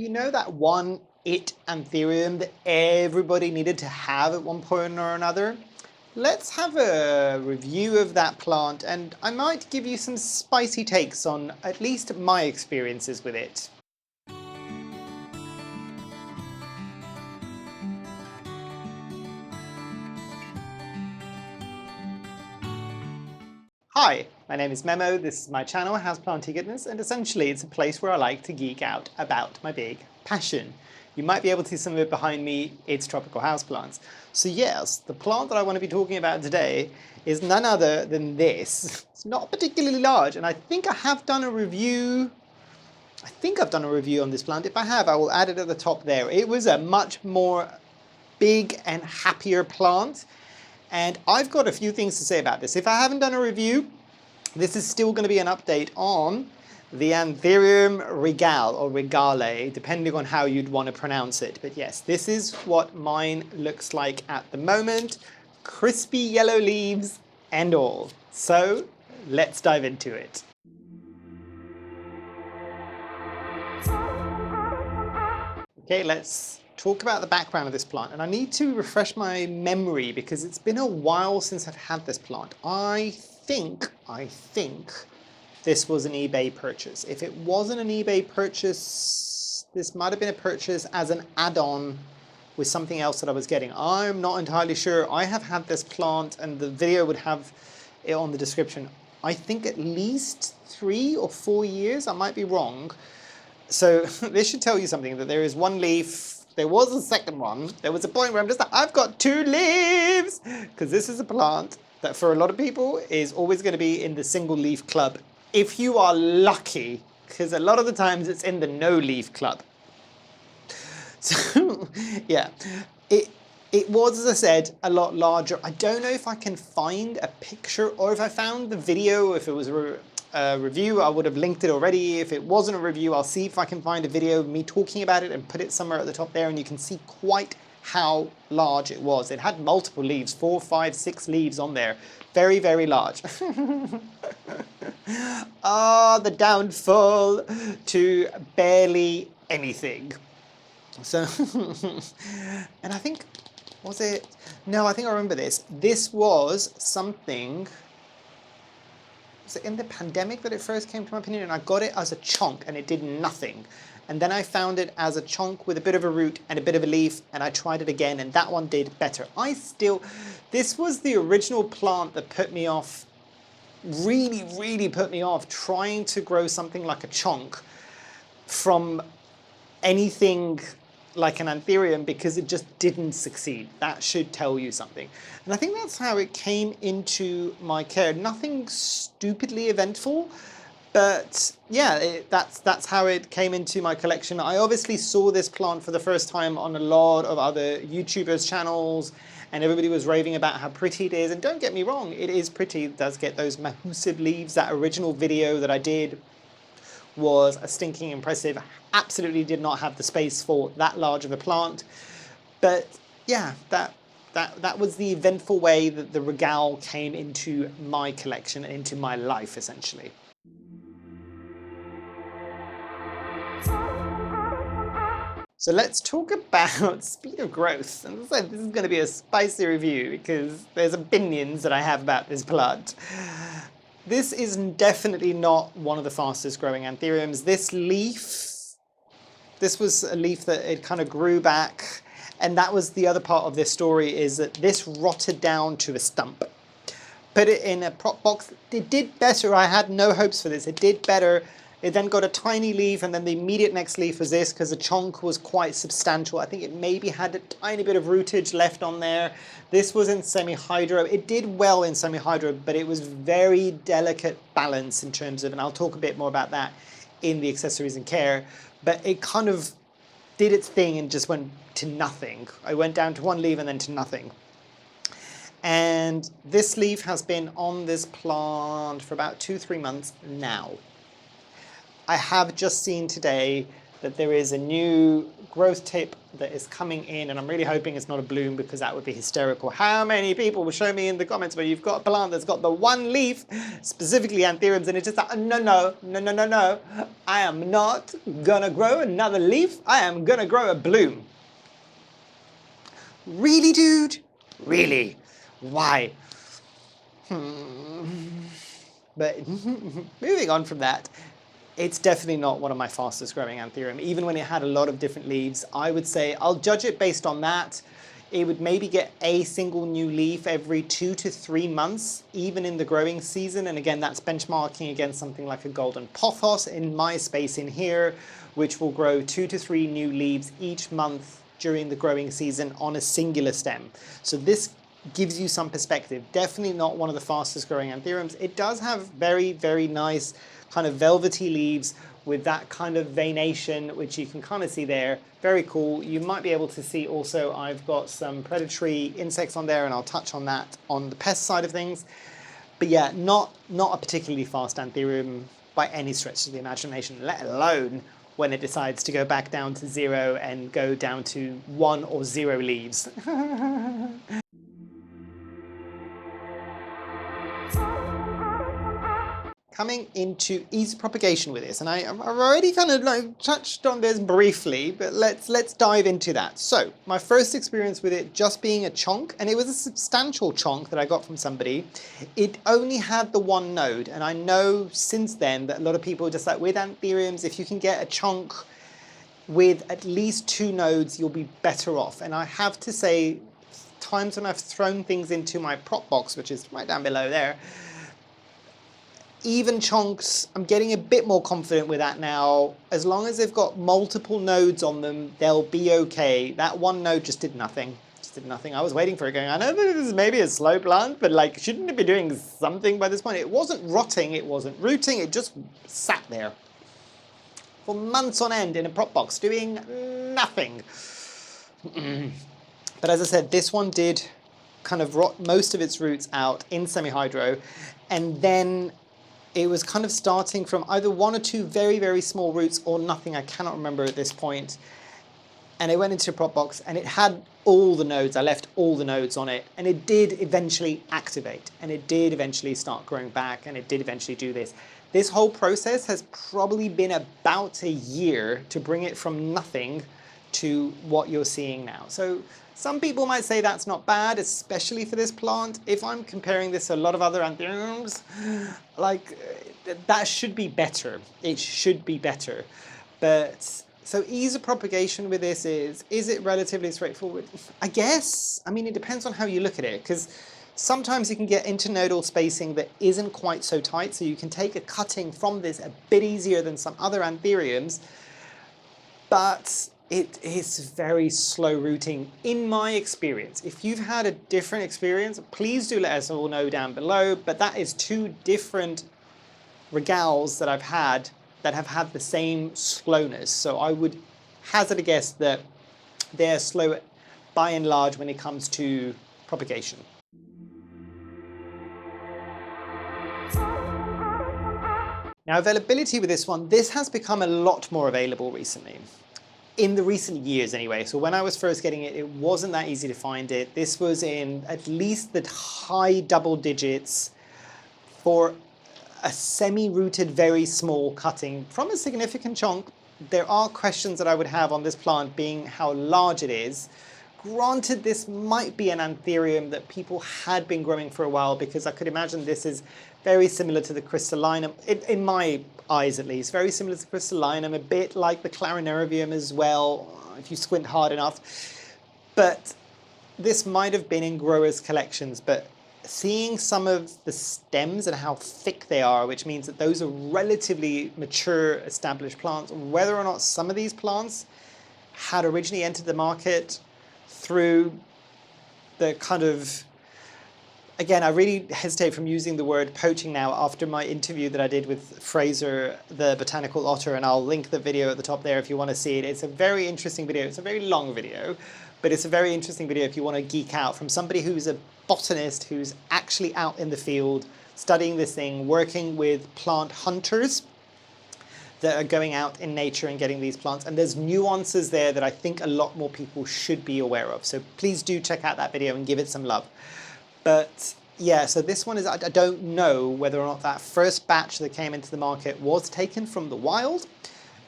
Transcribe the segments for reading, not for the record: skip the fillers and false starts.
You know that one Anthurium that everybody needed to have at one point or another? Let's have a review of that plant, and I might give you some spicy takes on at least my experiences with it. Hi, my name is Memo, this is my channel, Houseplantygoodness, and essentially it's a place where I like to geek out about my big passion. You might be able to see some of it behind me, it's tropical houseplants. So yes, the plant that I want to be talking about today is none other than this. It's not particularly large, and I think I have done a review. I think I've done a review on this plant. If I have, I will add it at the top there. It was a much more big and happier plant. And I've got a few things to say about this. If I haven't done a review, this is still going to be an update on the Anthurium regale, or regale, depending on how you'd want to pronounce it. But yes, this is what mine looks like at the moment. Crispy yellow leaves and all. So let's dive into it. Okay, let's talk about the background of this plant, and I need to refresh my memory because it's been a while since I've had this plant. I think this was an eBay purchase. If it wasn't an eBay purchase, this might have been a purchase as an add-on with something else that I was getting. I'm not entirely sure. I have had this plant, and the video would have it on the description. I think at least 3 or 4 years, I might be wrong. So this should tell you something, that there is one leaf. There was a second one. There was a point where I'm just like, I've got 2 leaves! Because this is a plant that for a lot of people is always going to be in the single leaf club. If you are lucky, because a lot of the times it's in the no leaf club. So yeah, it was, as I said, a lot larger. I don't know if I can find a picture, or if I found the video, if it was a review, I would have linked it already. If it wasn't a review, I'll see if I can find a video of me talking about it and put it somewhere at the top there, and you can see quite how large it was. It had multiple leaves, 4, 5, 6 leaves on there. Very, very large. Ah, the downfall to barely anything. So, and I think, was it? No, I think I remember this. This was something. Was it in the pandemic that it first came to my opinion? And I got it as a chunk and it did nothing. And then I found it as a chunk with a bit of a root and a bit of a leaf, and I tried it again and that one did better. This was the original plant that put me off, really, really put me off trying to grow something like a chunk from anything like an Anthurium, because it just didn't succeed. That should tell you something. And I think that's how it came into my care. Nothing stupidly eventful, but yeah, that's how it came into my collection. I obviously saw this plant for the first time on a lot of other YouTubers' channels, and everybody was raving about how pretty it is. And don't get me wrong, it is pretty. It does get those massive leaves. That original video that I did was a stinking impressive. Absolutely did not have the space for that large of a plant. But yeah, that was the eventful way that the regale came into my collection and into my life, essentially. So let's talk about speed of growth. And as I said, this is going to be a spicy review because there's opinions that I have about this plant. This is definitely not one of the fastest growing Anthuriums. This was a leaf that it kind of grew back, and that was the other part of this story, is that this rotted down to a stump. Put it in a prop box, it did better. I had no hopes for this. It did better. It then got a tiny leaf, and then the immediate next leaf was this, because the chunk was quite substantial. I think it maybe had a tiny bit of rootage left on there. This was in semi-hydro. It did well in semi-hydro, but it was very delicate balance in terms of, and I'll talk a bit more about that in the accessories and care, but it kind of did its thing and just went to nothing. I went down to 1 leaf and then to nothing. And this leaf has been on this plant for about 2-3 months now. I have just seen today that there is a new growth tip that is coming in, and I'm really hoping it's not a bloom because that would be hysterical. How many people will show me in the comments where you've got a plant that's got the one leaf, specifically anthuriums, and it's just like, no, I am not gonna grow another leaf, I am gonna grow a bloom. Really, dude? Really? Why? But moving on from that, it's definitely not one of my fastest growing anthurium. Even when it had a lot of different leaves, I would say I'll judge it based on that. It would maybe get a single new leaf every 2 to 3 months, even in the growing season. And again, that's benchmarking against something like a golden pothos in my space in here, which will grow 2 to 3 new leaves each month during the growing season on a singular stem. So this gives you some perspective. Definitely not one of the fastest growing anthuriums. It does have very, very nice kind of velvety leaves with that kind of veination, which you can kind of see there. Very cool. You might be able to see also I've got some predatory insects on there, and I'll touch on that on the pest side of things. But yeah, not a particularly fast anthurium by any stretch of the imagination, let alone when it decides to go back down to 0 and go down to 1 or 0 leaves. Coming into ease of propagation with this, and I've already kind of like touched on this briefly, but let's dive into that. So my first experience with it just being a chonk, and it was a substantial chonk that I got from somebody. It only had the one node, and I know since then that a lot of people are just like, with anthuriums, if you can get a chonk with at least 2 nodes, you'll be better off. And I have to say, times when I've thrown things into my prop box, which is right down below there, even chonks, I'm getting a bit more confident with that now. As long as they've got multiple nodes on them, they'll be okay. That one node just did nothing. Just did nothing. I was waiting for it going, I know this is maybe a slow plant, but like, shouldn't it be doing something by this point? It wasn't rotting, it wasn't rooting, it just sat there for months on end in a prop box doing nothing. But as I said, this one did kind of rot most of its roots out in semi-hydro, and then it was kind of starting from either 1 or 2 very, very small roots or nothing, I cannot remember at this point. And it went into a prop box and it had all the nodes, I left all the nodes on it, and it did eventually activate, and it did eventually start growing back, and it did eventually do this. This whole process has probably been about a year to bring it from nothing to what you're seeing now. So some people might say that's not bad, especially for this plant. If I'm comparing this to a lot of other anthuriums, like that should be better. It should be better. But so ease of propagation with this is it relatively straightforward? I guess. I mean, it depends on how you look at it, because sometimes you can get internodal spacing that isn't quite so tight, so you can take a cutting from this a bit easier than some other anthuriums, but it is very slow rooting in my experience. If you've had a different experience, please do let us all know down below, but that is 2 different regales that I've had that have had the same slowness. So I would hazard a guess that they're slow by and large when it comes to propagation. Now, availability with this one, this has become a lot more available recently. In the recent years anyway. So when I was first getting it, it wasn't that easy to find it. This was in at least the high double digits for a semi-rooted, very small cutting from a significant chunk. There are questions that I would have on this plant being how large it is. Granted, this might be an anthurium that people had been growing for a while, because I could imagine this is very similar to the crystallinum, in my eyes at least, very similar to the crystallinum, a bit like the clarinervium as well, if you squint hard enough. But this might have been in growers' collections, but seeing some of the stems and how thick they are, which means that those are relatively mature, established plants, whether or not some of these plants had originally entered the market through the kind of, again, I really hesitate from using the word poaching now after my interview that I did with Fraser, the botanical otter, and I'll link the video at the top there if you want to see it. It's a very interesting video. It's a very long video, but it's a very interesting video if you want to geek out from somebody who's a botanist, who's actually out in the field studying this thing, working with plant hunters that are going out in nature and getting these plants, and there's nuances there that I think a lot more people should be aware of. So please do check out that video and give it some love. But yeah, so this one is, I don't know whether or not that first batch that came into the market was taken from the wild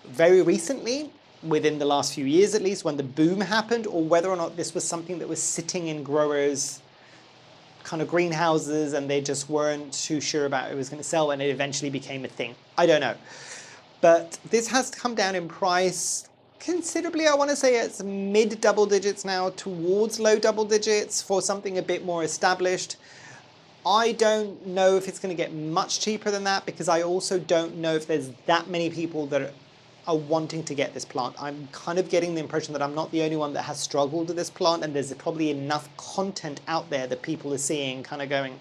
very recently, within the last few years at least, when the boom happened, or whether or not this was something that was sitting in growers' kind of greenhouses and they just weren't too sure about it was going to sell and it eventually became a thing. I don't know. But this has come down in price considerably. I want to say it's mid double digits now, towards low double digits for something a bit more established. I don't know if it's going to get much cheaper than that, because I also don't know if there's that many people that are wanting to get this plant. I'm kind of getting the impression that I'm not the only one that has struggled with this plant, and there's probably enough content out there that people are seeing kind of going,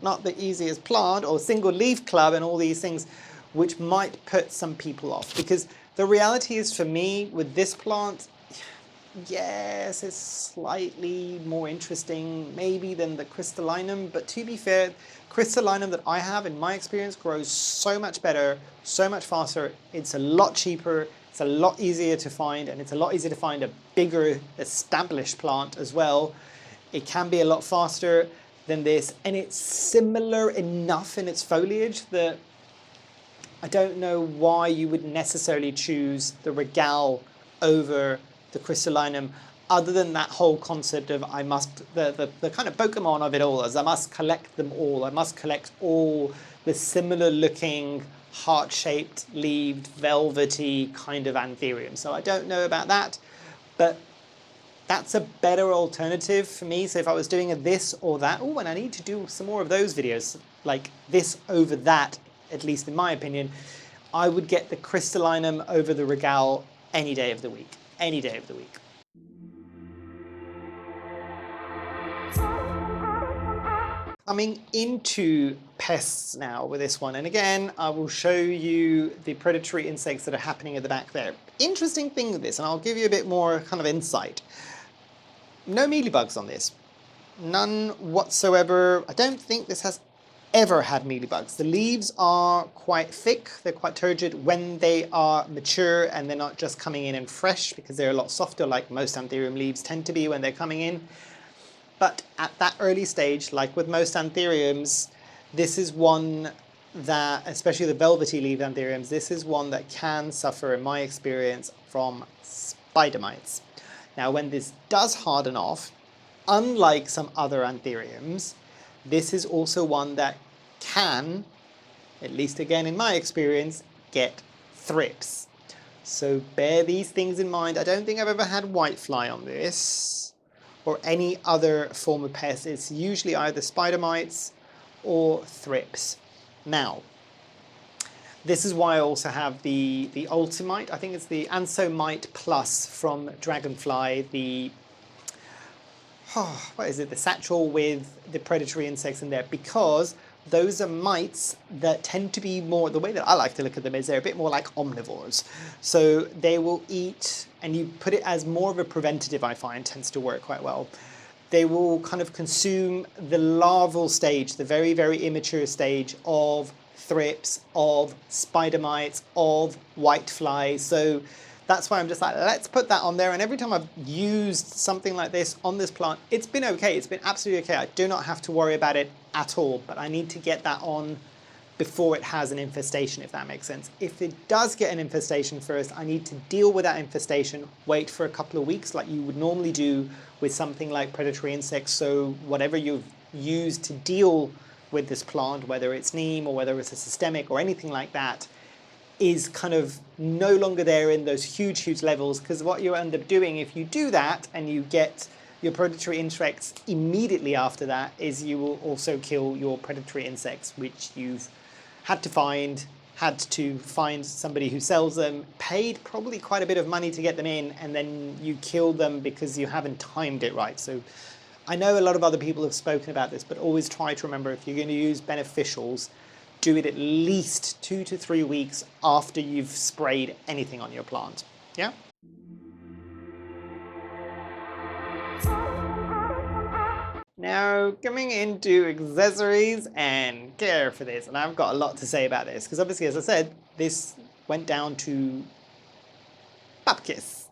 not the easiest plant, or single leaf club and all these things, which might put some people off. Because the reality is, for me, with this plant, yes, it's slightly more interesting maybe than the crystallinum, but to be fair, crystallinum that I have, in my experience, grows so much better, so much faster. It's a lot cheaper, it's a lot easier to find, and it's a lot easier to find a bigger established plant as well. It can be a lot faster than this, and it's similar enough in its foliage that I don't know why you would necessarily choose the regale over the crystallinum, other than that whole concept of I must, the kind of Pokemon of it all is I must collect them all. I must collect all the similar looking, heart-shaped, leaved, velvety kind of Anthurium. So I don't know about that, but that's a better alternative for me. So if I was doing a this or that, oh, and I need to do some more of those videos, like this over that, at least in my opinion, I would get the crystallinum over the regale any day of the week. Any day of the week. Coming into pests now with this one, and again, I will show you the predatory insects that are happening at the back there. Interesting thing with this, and I'll give you a bit more kind of insight. No mealybugs on this. None whatsoever. I don't think this has ever had mealybugs. The leaves are quite thick, they're quite turgid when they are mature, and they're not just coming in and fresh, because they're a lot softer, like most Anthurium leaves tend to be when they're coming in. But at that early stage, like with most Anthuriums, this is one that, especially the velvety leaf Anthuriums, this is one that can suffer, in my experience, from spider mites. Now, when this does harden off, unlike some other Anthuriums, this is also one that can, at least again in my experience, get thrips. So bear these things in mind. I don't think I've ever had whitefly on this, or any other form of pest. It's usually either spider mites or thrips. Now, this is why I also have the Ultimite. I think it's the Ansomite Plus from Dragonfly, the what is it, the satchel with the predatory insects in there, because those are mites that tend to be more, the way that I like to look at them is they're a bit more like omnivores. So they will eat, and you put it as more of a preventative, I find, tends to work quite well. They will kind of consume the larval stage, the very, very immature stage of thrips, of spider mites, of whiteflies. So that's why I'm just like, let's put that on there. And every time I've used something like this on this plant, it's been okay. It's been absolutely okay. I do not have to worry about it at all, but I need to get that on before it has an infestation, if that makes sense. If it does get an infestation first, I need to deal with that infestation, wait for a couple of weeks like you would normally do with something like predatory insects. So whatever you've used to deal with this plant, whether it's neem or whether it's a systemic or anything like that, is kind of no longer there in those huge, huge levels, because what you end up doing if you do that and you get your predatory insects immediately after that is you will also kill your predatory insects, which you've had to find somebody who sells them, paid probably quite a bit of money to get them in, and then you kill them because you haven't timed it right. So I know a lot of other people have spoken about this, but always try to remember, if you're going to use beneficials, do it at least 2 to 3 weeks after you've sprayed anything on your plant. Yeah? Now, coming into accessories and care for this, and I've got a lot to say about this, because obviously, as I said, this went down to Bupkis.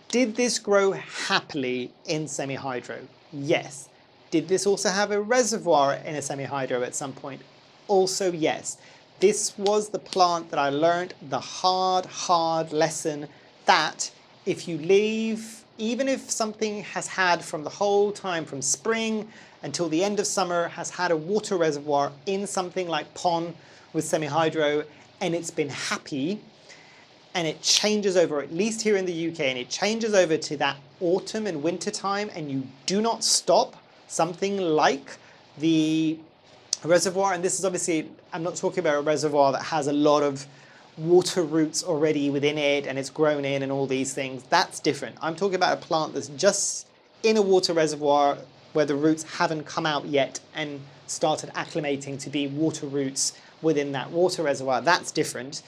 Did this grow happily in semi-hydro? Yes. Did this also have a reservoir in a semi-hydro at some point? Also yes. This was the plant that I learned the hard lesson that if you leave, even if something has had from the whole time from spring until the end of summer has had a water reservoir in something like pond with semi-hydro and it's been happy, and it changes over, at least here in the UK, and it changes over to that autumn and winter time, and you do not stop something like the reservoir, and this is obviously, I'm not talking about a reservoir that has a lot of water roots already within it and it's grown in and all these things. That's different. I'm talking about a plant that's just in a water reservoir where the roots haven't come out yet and started acclimating to be water roots within that water reservoir. That's different.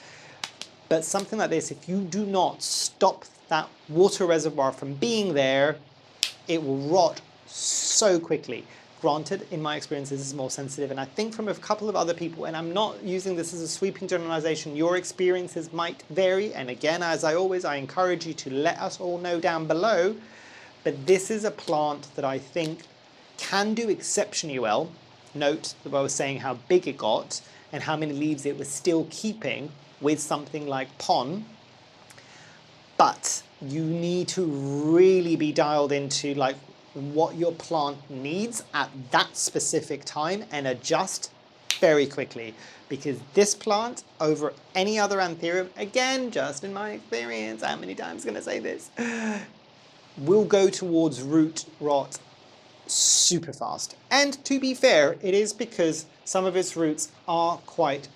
But something like this, if you do not stop that water reservoir from being there, it will rot so quickly. Granted, in my experience, this is more sensitive, and I think from a couple of other people, and I'm not using this as a sweeping generalization, your experiences might vary, and again, as I always, I encourage you to let us all know down below, but this is a plant that I think can do exceptionally well. Note that I was saying how big it got, and how many leaves it was still keeping with something like pon, but you need to really be dialed into like what your plant needs at that specific time and adjust very quickly, because this plant over any other Anthurium, again, just in my experience, how many times can I say this, will go towards root rot super fast. And to be fair, it is because some of its roots are quite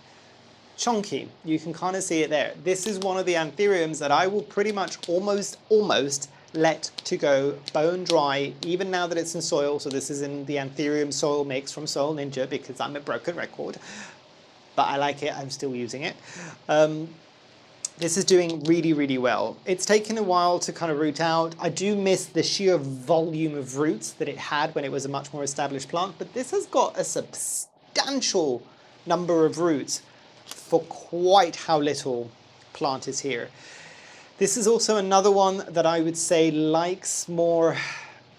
chunky. You can kind of see it there. This is one of the Anthuriums that I will pretty much almost let to go bone dry, even now that it's in soil. So this is in the Anthurium soil mix from Soil Ninja, because I'm a broken record, but I like it, I'm still using it. This is doing really well. It's taken a while to kind of root out. I do miss the sheer volume of roots that it had when it was a much more established plant, but this has got a substantial number of roots for quite how little plant is here. This is also another one that I would say likes more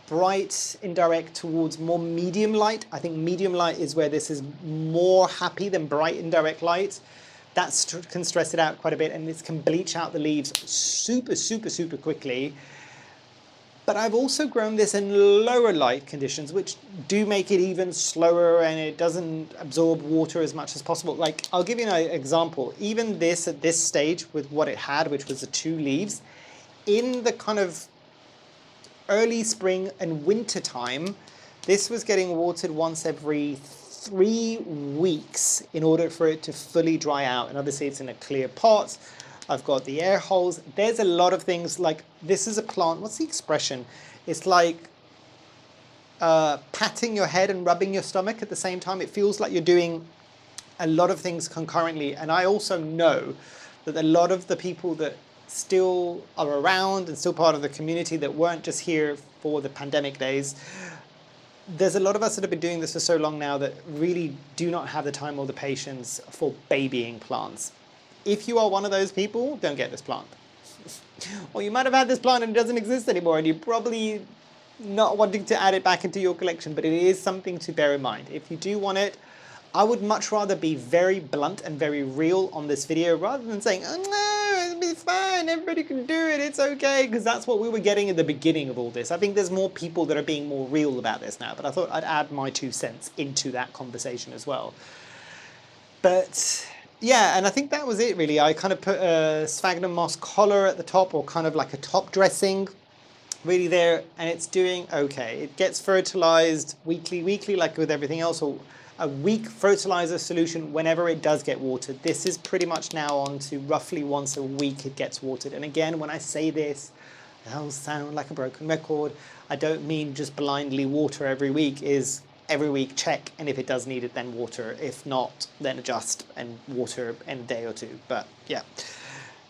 bright indirect towards more medium light. I think medium light is where this is more happy than bright indirect light. That can stress it out quite a bit, and this can bleach out the leaves super quickly. But I've also grown this in lower light conditions, which do make it even slower, and it doesn't absorb water as much as possible. Like, I'll give you an example. Even this, at this stage, with what it had, which was the 2 leaves, in the kind of early spring and winter time, this was getting watered once every 3 weeks in order for it to fully dry out. And obviously it's in a clear pot. I've got the air holes. There's a lot of things, like this is a plant, what's the expression? It's like patting your head and rubbing your stomach at the same time. It feels like you're doing a lot of things concurrently. And I also know that a lot of the people that still are around and still part of the community that weren't just here for the pandemic days, there's a lot of us that have been doing this for so long now that really do not have the time or the patience for babying plants. If you are one of those people, don't get this plant. Or you might have had this plant and it doesn't exist anymore, and you're probably not wanting to add it back into your collection, but it is something to bear in mind. If you do want it, I would much rather be very blunt and very real on this video rather than saying, oh no, it'll be fine, everybody can do it, it's okay, because that's what we were getting at the beginning of all this. I think there's more people that are being more real about this now, but I thought I'd add my 2 cents into that conversation as well. But yeah, and I think that was it really. I kind of put a sphagnum moss collar at the top, or kind of like a top dressing really there, and it's doing okay. It gets fertilized weekly like with everything else, or a weak fertilizer solution whenever it does get watered. This is pretty much now on to roughly once a week it gets watered. And again, when I say this, I'll sound like a broken record. I don't mean just blindly water every week. Is every week check, and if it does need it, then water. If not, then adjust and water in a day or 2. But yeah,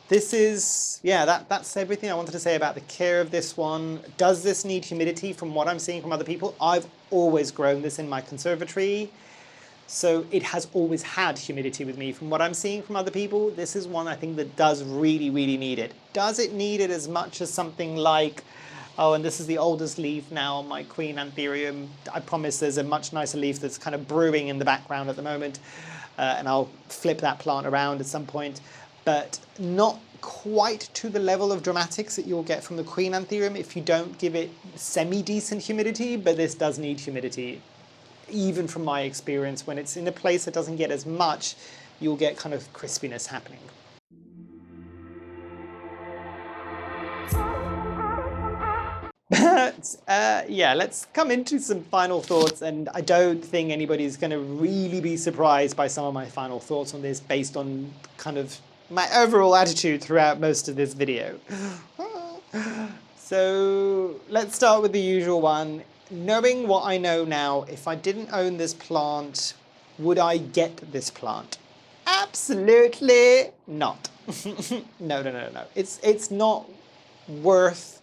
this is, yeah, that's everything I wanted to say about the care of this one. Does this need humidity? From what I'm seeing from other people, I've always grown this in my conservatory, so it has always had humidity with me. From what I'm seeing from other people, this is one I think that does really, really need it. Does it need it as much as something like, oh, and this is the oldest leaf now on my Queen Anthurium. I promise there's a much nicer leaf that's kind of brewing in the background at the moment, and I'll flip that plant around at some point, but not quite to the level of dramatics that you'll get from the Queen Anthurium if you don't give it semi-decent humidity, but this does need humidity. Even from my experience, when it's in a place that doesn't get as much, you'll get kind of crispiness happening. But yeah, let's come into some final thoughts, and I don't think anybody's going to really be surprised by some of my final thoughts on this based on kind of my overall attitude throughout most of this video. So let's start with the usual one. Knowing what I know now, if I didn't own this plant, would I get this plant? Absolutely not. No. It's not worth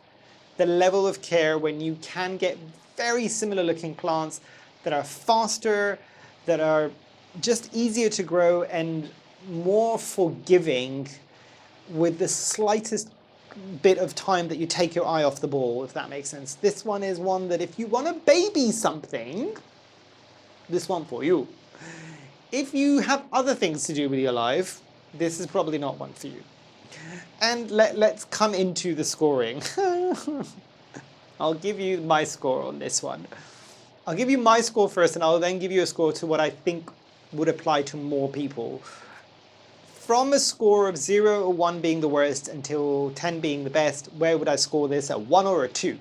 the level of care when you can get very similar looking plants that are faster, that are just easier to grow and more forgiving with the slightest bit of time that you take your eye off the ball, if that makes sense. This one is one that if you want to baby something, this one for you. If you have other things to do with your life, this is probably not one for you. And let's come into the scoring. I'll give you my score on this one. I'll give you my score first, and I'll then give you a score to what I think would apply to more people. From a score of 0 or 1 being the worst until 10 being the best, where would I score this? A 1 or a 2?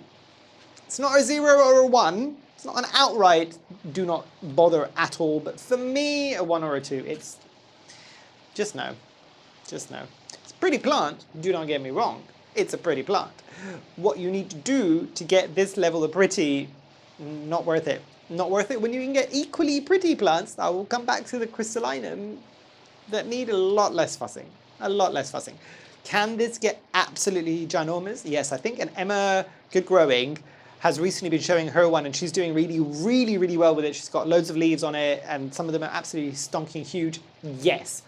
It's not a 0 or a 1. It's not an outright do not bother at all. But for me, a 1 or a 2. It's just no. Just no. It's a pretty plant. Do not get me wrong. It's a pretty plant. What you need to do to get this level of pretty, not worth it. Not worth it when you can get equally pretty plants. I will come back to the crystallinum that need a lot less fussing. A lot less fussing. Can this get absolutely ginormous? Yes, I think. And Emma Good Growing has recently been showing her one, and she's doing really well with it. She's got loads of leaves on it, and some of them are absolutely stonking huge. Yes.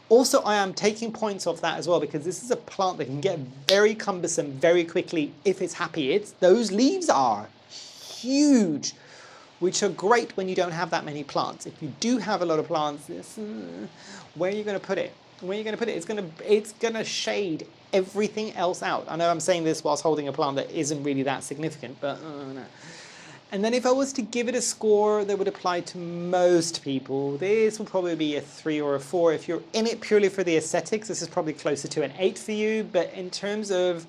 Also, I am taking points off that as well, because this is a plant that can get very cumbersome very quickly if it's happy. Those leaves are huge, which are great when you don't have that many plants. If you do have a lot of plants, where are you going to put it? Where are you going to put it? It's going to shade everything else out. I know I'm saying this whilst holding a plant that isn't really that significant, but no. And then if I was to give it a score that would apply to most people, this will probably be a 3 or a 4. If you're in it purely for the aesthetics, this is probably closer to an 8 for you. But in terms of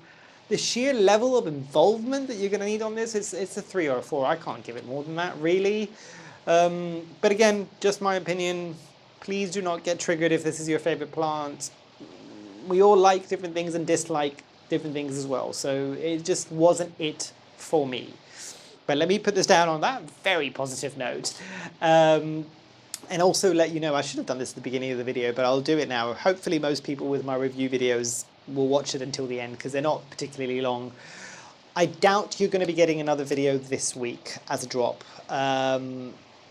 the sheer level of involvement that you're going to need on this, it's a 3 or a 4. I can't give it more than that, really. But again, just my opinion. Please do not get triggered if this is your favorite plant. We all like different things and dislike different things as well. So it just wasn't it for me. But let me put this down on that very positive note. And also let you know, I should have done this at the beginning of the video, but I'll do it now. Hopefully most people with my review videos will watch it until the end, because they're not particularly long. I doubt you're going to be getting another video this week as a drop.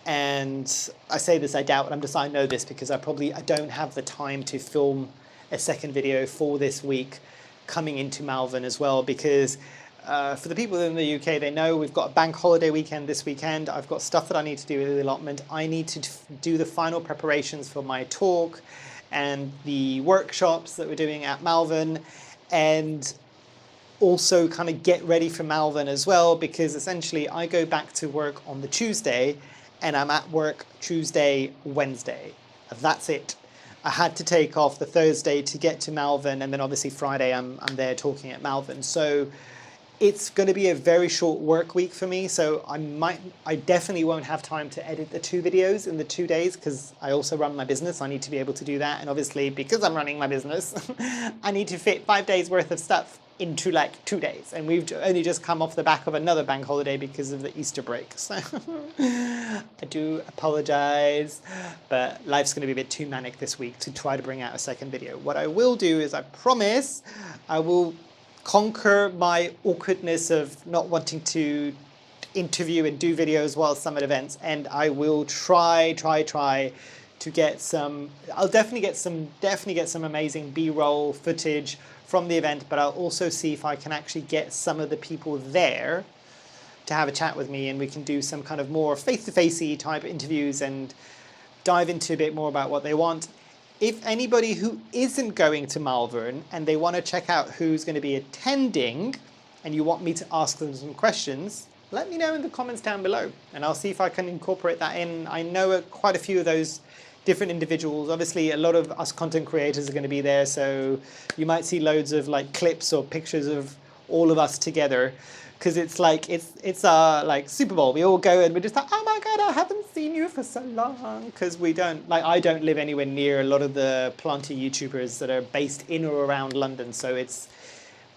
And I say this, I doubt, and I know this because I don't have the time to film a second video for this week coming into Malvern as well, because for the people in the UK, they know we've got a bank holiday weekend this weekend. I've got stuff that I need to do with the allotment. I need to do the final preparations for my talk and the workshops that we're doing at Malvern, and also kind of get ready for Malvern as well, because essentially I go back to work on the Tuesday and I'm at work Tuesday, Wednesday. That's it. I had to take off the Thursday to get to Malvern, and then obviously Friday I'm there talking at Malvern. So it's going to be a very short work week for me, so I definitely won't have time to edit the 2 videos in the 2 days, because I also run my business. I need to be able to do that, and obviously because I'm running my business, I need to fit 5 days worth of stuff into like 2 days, and we've only just come off the back of another bank holiday because of the Easter break. So I do apologize, but life's going to be a bit too manic this week to try to bring out a second video. What I will do is I promise I will conquer my awkwardness of not wanting to interview and do videos while some at events, and I will try to get some. I'll definitely get some amazing B-roll footage from the event, but I'll also see if I can actually get some of the people there to have a chat with me, and we can do some kind of more face-to-facey type interviews and dive into a bit more about what they want. If anybody who isn't going to Malvern and they want to check out who's going to be attending, and you want me to ask them some questions, let me know in the comments down below, and I'll see if I can incorporate that in. I know quite a few of those different individuals. Obviously, a lot of us content creators are going to be there, so you might see loads of like clips or pictures of all of us together, because it's like it's our like Super Bowl. We all go and we're just like, oh my god, I haven't seen you for so long, because we don't like I don't live anywhere near a lot of the planter YouTubers that are based in or around London, so it's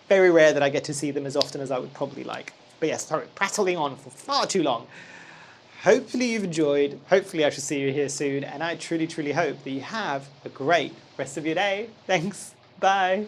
very rare that I get to see them as often as I would probably like. But yes, sorry, prattling on for far too long. Hopefully you've enjoyed. Hopefully I shall see you here soon. And I truly, truly hope that you have a great rest of your day. Thanks. Bye.